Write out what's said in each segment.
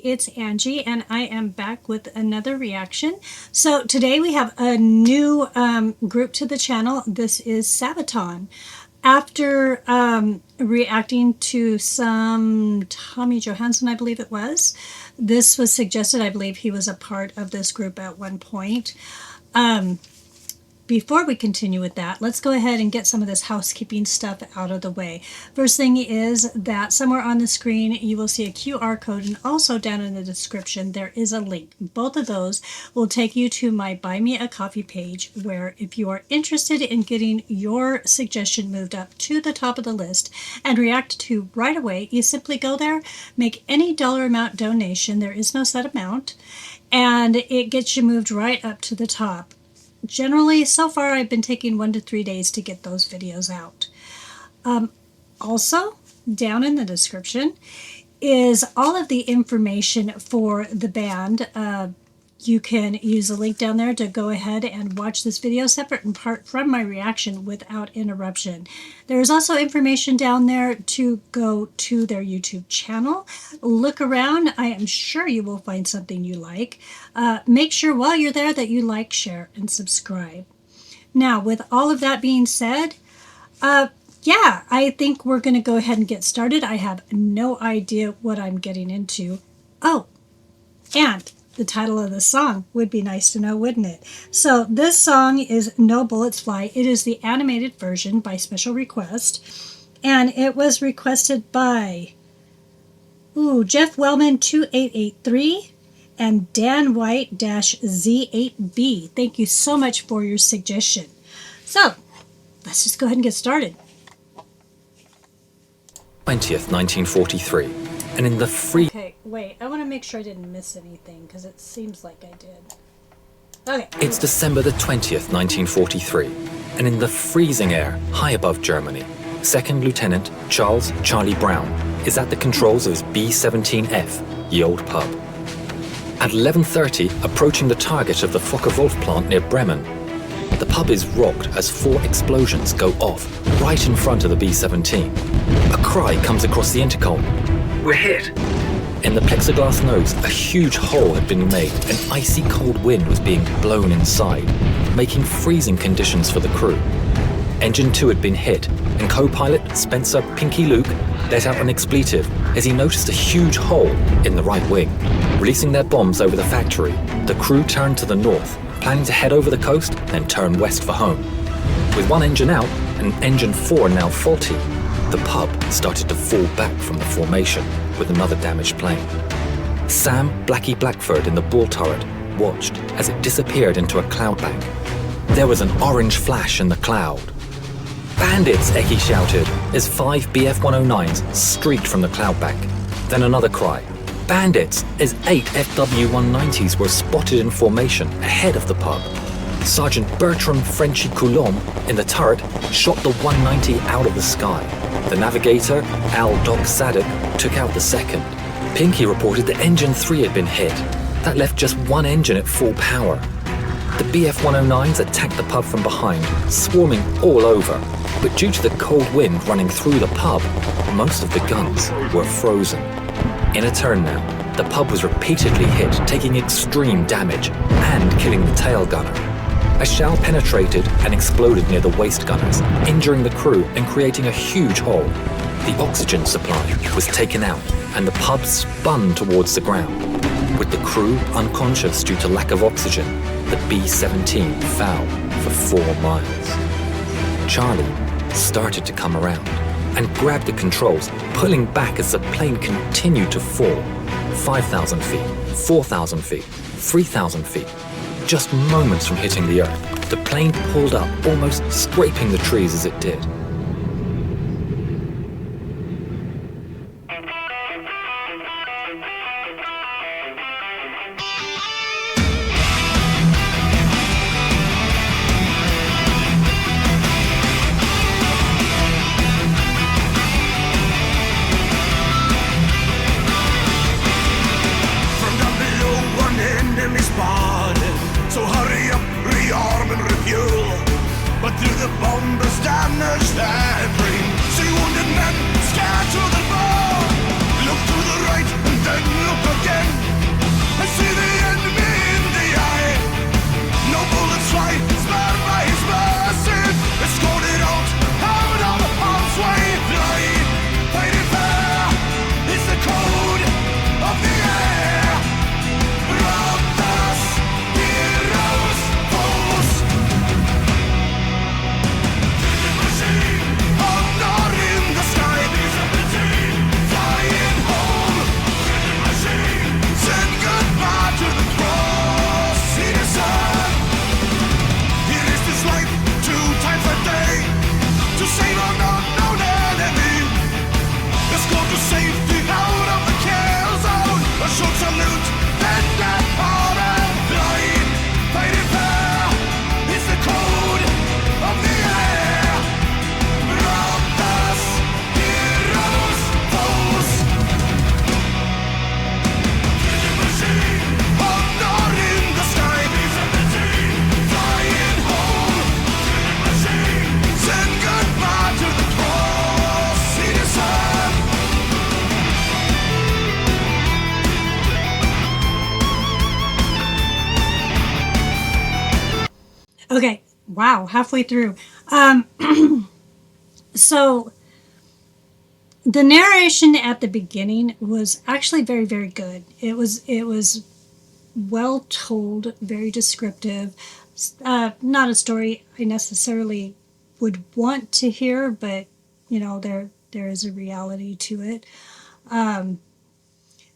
it's Angie, and I am back with another reaction. So today we have a new group to the channel. This is Sabaton. After reacting to some Tommy Johansson, I believe it was, this was suggested. I believe he was a part of this group at one point. Before we continue with that, let's go ahead and get some of this housekeeping stuff out of the way. First thing is that somewhere on the screen you will see a QR code, and also down in the description there is a link. Both of those will take you to my Buy Me a Coffee page, where if you are interested in getting your suggestion moved up to the top of the list and react to right away, you simply go there, make any dollar amount donation. There is no set amount, and it gets you moved right up to the top. Generally, so far, I've been taking 1 to 3 days to get those videos out. Also, down in the description is all of the information for the band. You can use a link down there to go ahead and watch this video separate and apart from my reaction without interruption. There is also information down there to go to their YouTube channel. Look around. I am sure you will find something you like. Make sure while you're there that you like, share, and subscribe. Now, with all of that being said, yeah, I think we're going to go ahead and get started. I have no idea what I'm getting into. Oh, and the title of the song would be nice to know, wouldn't it? So this song is No Bullets Fly. It is the animated version by special request, and it was requested by Jeff Wellman 2883 and Dan White Z8B. Thank you so much for your suggestion. So let's just go ahead and get started. 20th, 1943, and in the free... Okay, wait, I want to make sure I didn't miss anything, because it seems like I did. Okay. It's December the 20th, 1943, and in the freezing air high above Germany, Second Lieutenant Charles Charlie Brown is at the controls of his B-17F, ye old pub. At 11:30, approaching the target of the Fokker-Wulf plant near Bremen, the pub is rocked as 4 explosions go off right in front of the B-17. A cry comes across the intercom. "We're hit!" In the plexiglass nose, a huge hole had been made. An icy cold wind was being blown inside, making freezing conditions for the crew. Engine 2 had been hit, and co-pilot Spencer Pinky Luke let out an expletive as he noticed a huge hole in the right wing. Releasing their bombs over the factory, the crew turned to the north, planning to head over the coast, then turn west for home. With one engine out and engine 4 now faulty, the pub started to fall back from the formation with another damaged plane. Sam Blackie Blackford in the bull turret watched as it disappeared into a cloud bank. There was an orange flash in the cloud. "Bandits!" Eckie shouted as 5 BF-109s streaked from the cloud bank. Then another cry. "Bandits!" as 8 FW-190s were spotted in formation ahead of the pub. Sergeant Bertram Frenchy Coulomb in the turret shot the 190 out of the sky. The navigator, Al Doc Sadek, took out the second. Pinky reported that engine 3 had been hit. That left just one engine at full power. The BF-109s attacked the pub from behind, swarming all over. But due to the cold wind running through the pub, most of the guns were frozen. In a turn now, the pub was repeatedly hit, taking extreme damage and killing the tail gunner. A shell penetrated and exploded near the waist gunners, injuring the crew and creating a huge hole. The oxygen supply was taken out and the pub spun towards the ground. With the crew unconscious due to lack of oxygen, the B-17 fell for 4 miles. Charlie started to come around and grabbed the controls, pulling back as the plane continued to fall. 5,000 feet, 4,000 feet, 3,000 feet. Just moments from hitting the earth, the plane pulled up, almost scraping the trees as it did. But through the bombers damage that dream, see wounded men scared to the bone. Look to the right and then look again. Okay. Wow. Halfway through. So the narration at the beginning was actually very, very good. It was well told, very descriptive. Not a story I necessarily would want to hear, but there is a reality to it.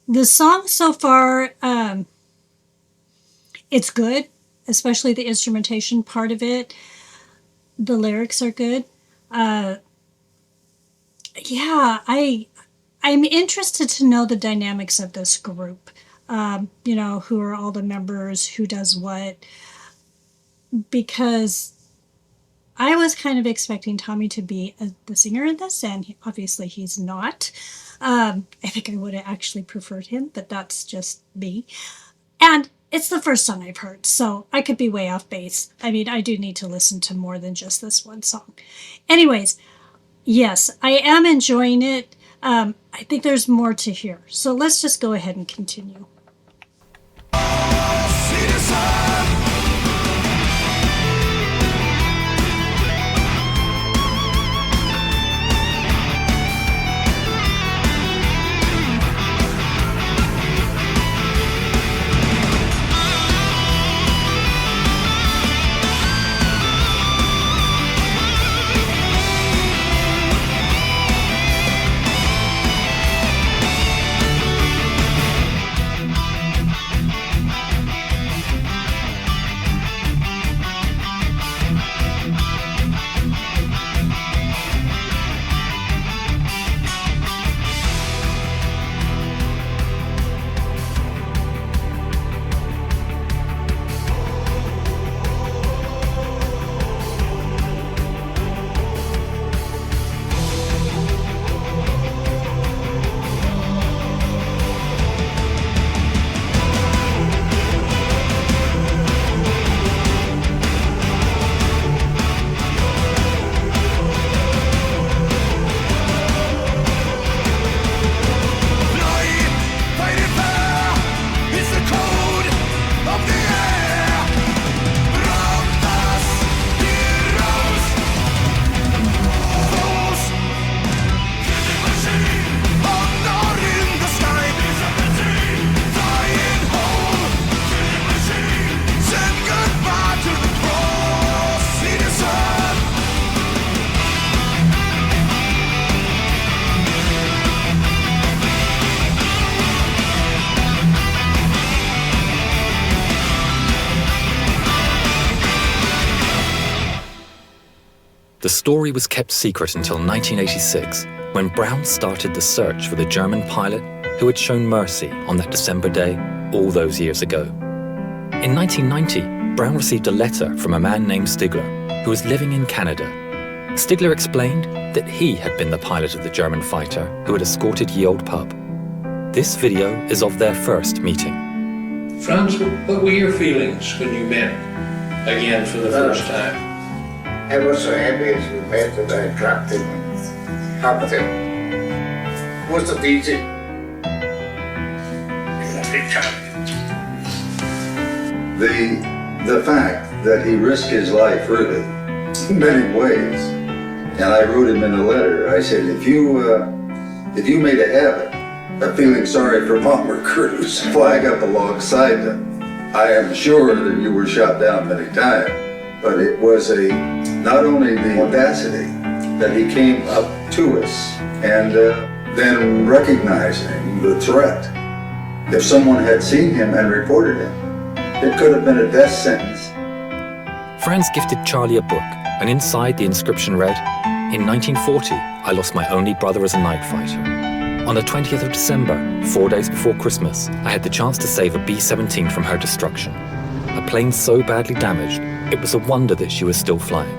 The song so far, it's good, especially the instrumentation part of it. The lyrics are good. Yeah, I'm interested to know the dynamics of this group. Who are all the members, who does what, because I was kind of expecting Tommy to be the singer in this, and obviously he's not. I think I would have actually preferred him, but that's just me. And it's the first song I've heard, so I could be way off base. I mean, I do need to listen to more than just this one song. Anyways, yes, I am enjoying it. I think there's more to hear. So let's just go ahead and continue. See the sun. The story was kept secret until 1986, when Brown started the search for the German pilot who had shown mercy on that December day all those years ago. In 1990, Brown received a letter from a man named Stigler, who was living in Canada. Stigler explained that he had been the pilot of the German fighter who had escorted Ye Olde Pub. This video is of their first meeting. Franz, what were your feelings when you met again for the first time? I was so happy as we met that I clapped him and hugged him. It wasn't easy. The fact that he risked his life really in many ways, and I wrote him in a letter. I said, if you made a habit of feeling sorry for bomber crews, flag up alongside them, I am sure that you were shot down many times. But it was not only the audacity that he came up to us and then recognizing the threat. If someone had seen him and reported him, it could have been a death sentence. Franz gifted Charlie a book, and inside the inscription read, "In 1940, I lost my only brother as a night fighter. On the 20th of December, 4 days before Christmas, I had the chance to save a B-17 from her destruction. A plane so badly damaged, it was a wonder that she was still flying.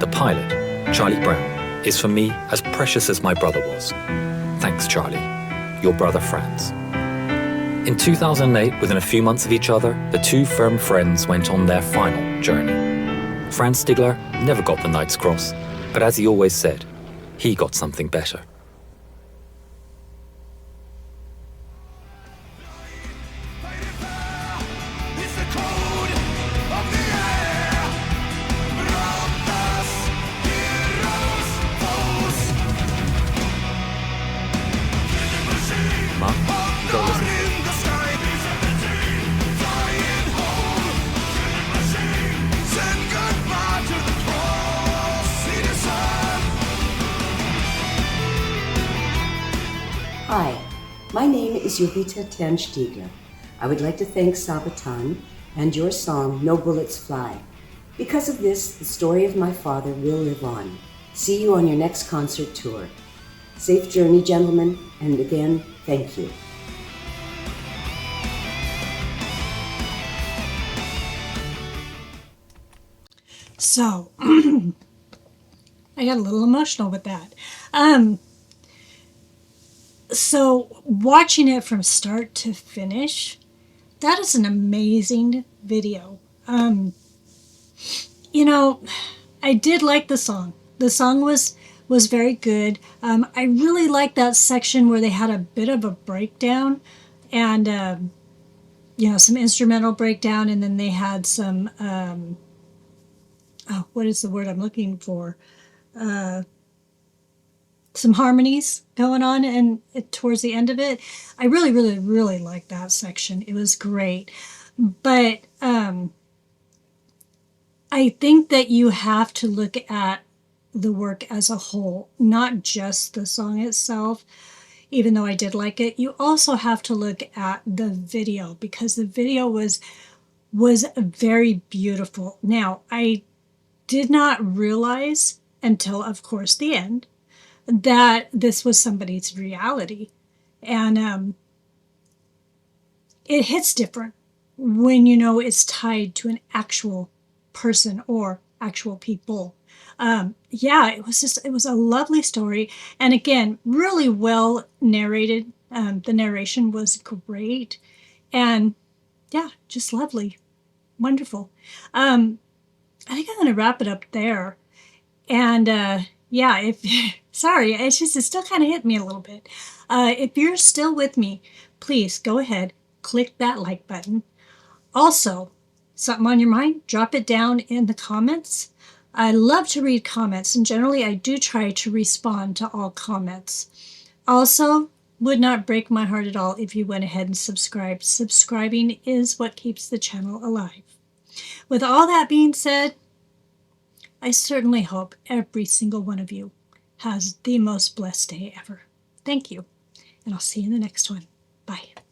The pilot, Charlie Brown, is for me as precious as my brother was. Thanks, Charlie. Your brother, Franz." In 2008, within a few months of each other, the two firm friends went on their final journey. Franz Stigler never got the Knight's Cross, but as he always said, he got something better. It's the code of the air. is Jovita Tanstiegler. I would like to thank Sabaton and your song, No Bullets Fly. Because of this, the story of my father will live on. See you on your next concert tour. Safe journey, gentlemen, and again, thank you. So, I got a little emotional with that. So watching it from start to finish, that is an amazing video. You know, I did like the song. The song was very good. I really liked that section where they had a bit of a breakdown, and you know, some instrumental breakdown, and then they had some oh, what is the word I'm looking for? Some harmonies going on, and towards the end of it, I really, really, really liked that section. It was great, but I think that you have to look at the work as a whole, not just the song itself. Even though I did like it, you also have to look at the video, because the video was very beautiful. Now, I did not realize until, of course, the end, that this was somebody's reality. And it hits different when you know it's tied to an actual person or actual people. Yeah, it was a lovely story. And again, really well narrated. The narration was great. And yeah, just lovely. Wonderful. I think I'm going to wrap it up there. And yeah, if sorry, it still kind of hit me a little bit. If you're still with me, please go ahead, click that like button. Also, something on your mind, drop it down in the comments. I love to read comments, and generally I do try to respond to all comments. Also, would not break my heart at all if you went ahead and subscribed. Subscribing is what keeps the channel alive. With all that being said, I certainly hope every single one of you has the most blessed day ever. Thank you, and I'll see you in the next one. Bye.